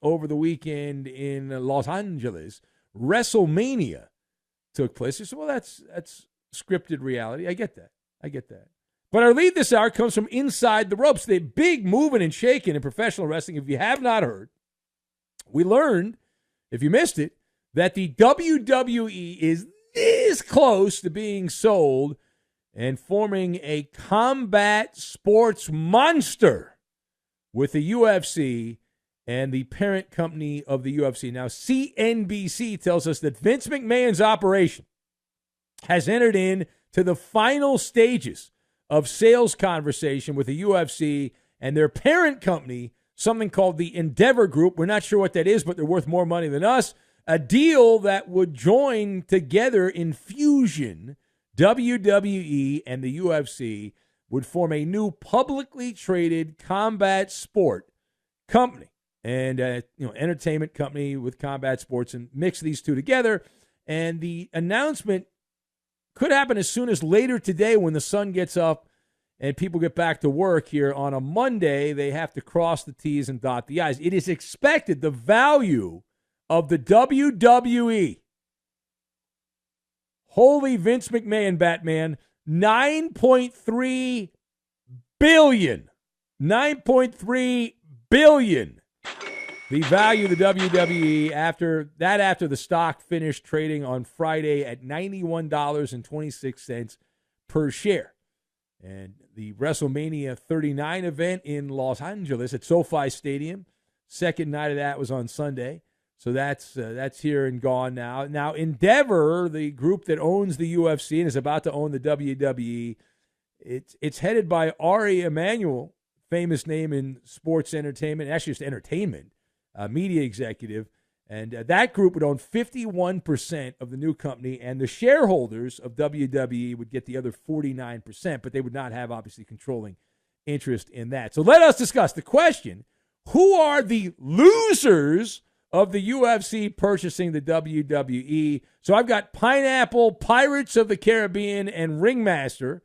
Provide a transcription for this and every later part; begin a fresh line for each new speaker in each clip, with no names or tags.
over the weekend in Los Angeles, WrestleMania took place. You said, well, that's scripted reality. I get that. But our lead this hour comes from inside the ropes. The big moving and shaking in professional wrestling. If you have not heard, we learned, if you missed it, that the WWE is this close to being sold and forming a combat sports monster with the UFC and the parent company of the UFC. Now, CNBC tells us that Vince McMahon's operation has entered into the final stages of sales conversation with the UFC and their parent company, something called the Endeavor Group. We're not sure what that is, but they're worth more money than us. A deal that would join together in fusion. WWE and the UFC would form a new publicly traded combat sport company and entertainment company with combat sports, and mix these two together. And the announcement could happen as soon as later today when the sun gets up and people get back to work here on a Monday. They have to cross the T's and dot the I's. It is expected the value of the WWE, holy Vince McMahon, Batman, $9.3 billion. $9.3 billion. The value of the WWE after the stock finished trading on Friday at $91.26 per share. And the WrestleMania 39 event in Los Angeles at SoFi Stadium, second night of that was on Sunday. So that's here and gone now. Now, Endeavor, the group that owns the UFC and is about to own the WWE, it's headed by Ari Emanuel, famous name in sports entertainment, actually just entertainment, media executive. And that group would own 51% of the new company, and the shareholders of WWE would get the other 49%, but they would not have, obviously, controlling interest in that. So let us discuss the question, who are the losers of the UFC purchasing the WWE? So I've got Pineapple, Pirates of the Caribbean, and Ringmaster,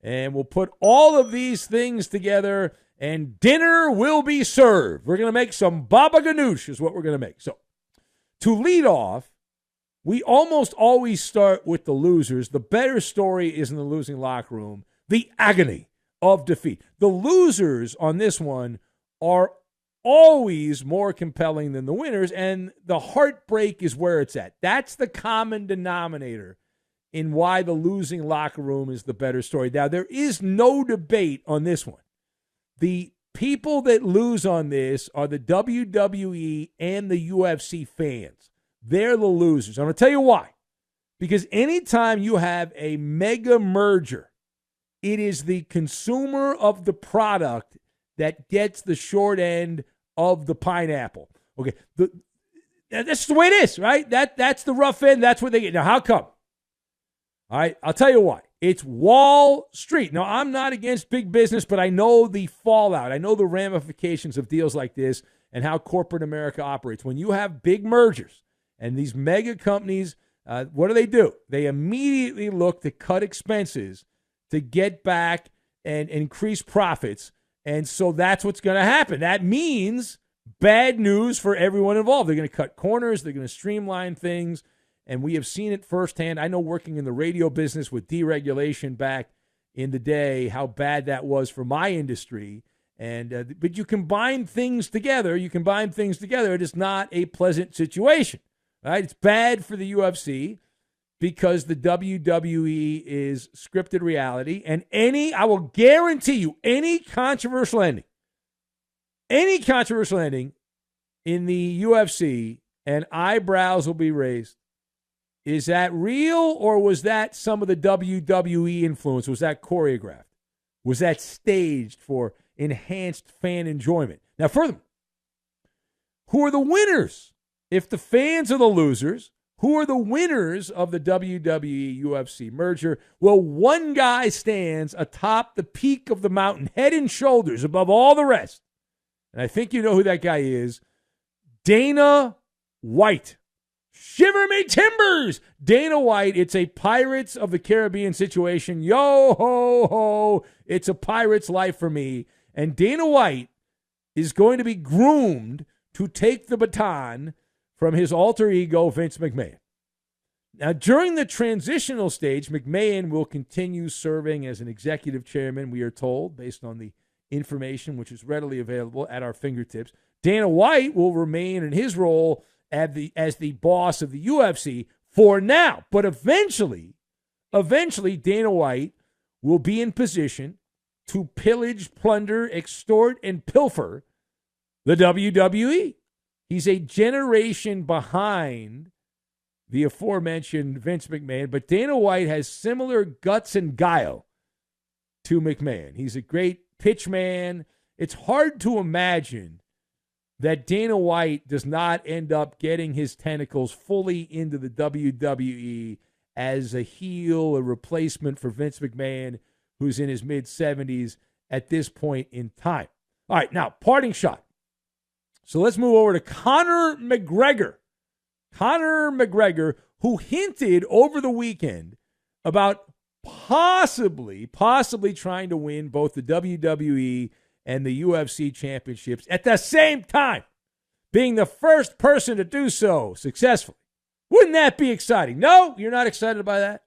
and we'll put all of these things together, and dinner will be served. We're going to make some baba ganoush is what we're going to make. So to lead off, we almost always start with the losers. The better story is in the losing locker room, the agony of defeat. The losers on this one are always more compelling than the winners, and the heartbreak is where it's at. That's the common denominator in why the losing locker room is the better story. Now, there is no debate on this one. The people that lose on this are the WWE and the UFC fans. They're the losers. I'm going to tell you why. Because anytime you have a mega merger, it is the consumer of the product that gets the short end of the pineapple. Okay, that's the way it is, right? That's the rough end. That's what they get. Now, how come? All right, I'll tell you why. It's Wall Street. Now, I'm not against big business, but I know the fallout. I know the ramifications of deals like this and how corporate America operates. When you have big mergers and these mega companies, what do? They immediately look to cut expenses to get back and increase profits. And so that's what's going to happen. That means bad news for everyone involved. They're going to cut corners. They're going to streamline things. And we have seen it firsthand. I know working in the radio business with deregulation back in the day, how bad that was for my industry. And but you combine things together. It is not a pleasant situation, right? It's bad for the UFC because the WWE is scripted reality. And I will guarantee you, any controversial ending in the UFC, and eyebrows will be raised. Is that real, or was that some of the WWE influence? Was that choreographed? Was that staged for enhanced fan enjoyment? Now, furthermore, who are the winners? If the fans are the losers, who are the winners of the WWE-UFC merger? Well, one guy stands atop the peak of the mountain, head and shoulders above all the rest. And I think you know who that guy is. Dana White. Shiver me timbers! Dana White, it's a Pirates of the Caribbean situation. Yo ho ho, it's a pirate's life for me. And Dana White is going to be groomed to take the baton from his alter ego, Vince McMahon. Now, during the transitional stage, McMahon will continue serving as an executive chairman, we are told, based on the information which is readily available at our fingertips. Dana White will remain in his role as the boss of the UFC for now. But eventually, Dana White will be in position to pillage, plunder, extort, and pilfer the WWE. He's a generation behind the aforementioned Vince McMahon, but Dana White has similar guts and guile to McMahon. He's a great pitch man. It's hard to imagine that Dana White does not end up getting his tentacles fully into the WWE as a heel, a replacement for Vince McMahon, who's in his mid-70s at this point in time. All right, now, parting shot. So let's move over to Conor McGregor. Conor McGregor, who hinted over the weekend about possibly trying to win both the WWE and the UFC championships at the same time, being the first person to do so successfully. Wouldn't that be exciting? No, you're not excited by that?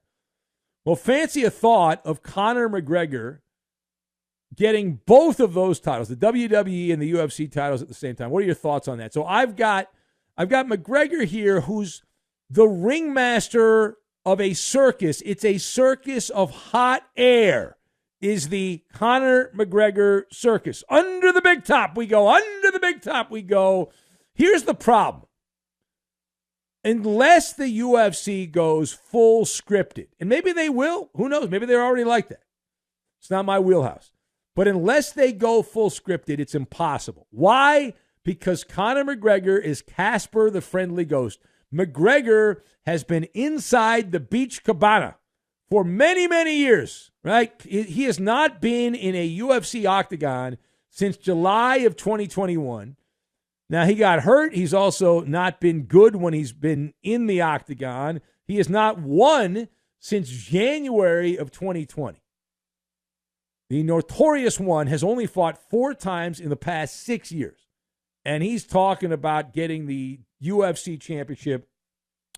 Well, fancy a thought of Conor McGregor getting both of those titles, the WWE and the UFC titles at the same time. What are your thoughts on that? So I've got McGregor here, who's the ringmaster of a circus. It's a circus of hot air, is the Conor McGregor circus. Under the big top we go. Under the big top we go. Here's the problem. Unless the UFC goes full scripted, and maybe they will, who knows? Maybe they're already like that. It's not my wheelhouse. But unless they go full scripted, it's impossible. Why? Because Conor McGregor is Casper the Friendly Ghost. McGregor has been inside the beach cabana for many, many years, right? He has not been in a UFC octagon since July of 2021. Now, he got hurt. He's also not been good when he's been in the octagon. He has not won since January of 2020. The Notorious One has only fought 4 times in the past 6 years. And he's talking about getting the UFC championship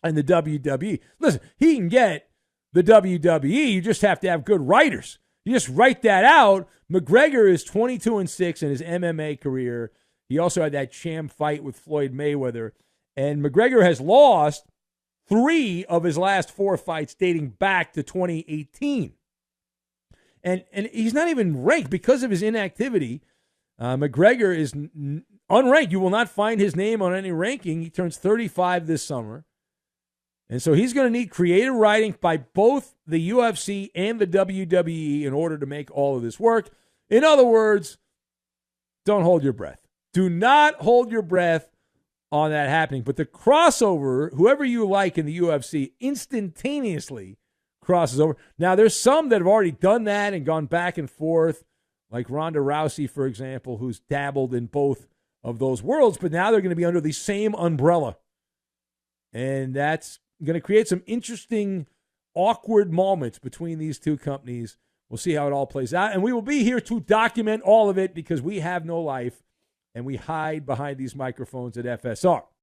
and the WWE. Listen, he can get the WWE. You just have to have good writers. You just write that out. McGregor is 22-6 in his MMA career. He also had that sham fight with Floyd Mayweather. And McGregor has lost 3 of his last 4 fights dating back to 2018. And he's not even ranked because of his inactivity. McGregor is unranked. You will not find his name on any ranking. He turns 35 this summer. And so he's going to need creative writing by both the UFC and the WWE in order to make all of this work. In other words, don't hold your breath. Do not hold your breath on that happening. But the crossover, whoever you like in the UFC, instantaneously crosses over. Now, there's some that have already done that and gone back and forth, like Ronda Rousey, for example, who's dabbled in both of those worlds, but now they're going to be under the same umbrella. And that's going to create some interesting, awkward moments between these two companies. We'll see how it all plays out. And we will be here to document all of it because we have no life and we hide behind these microphones at FSR.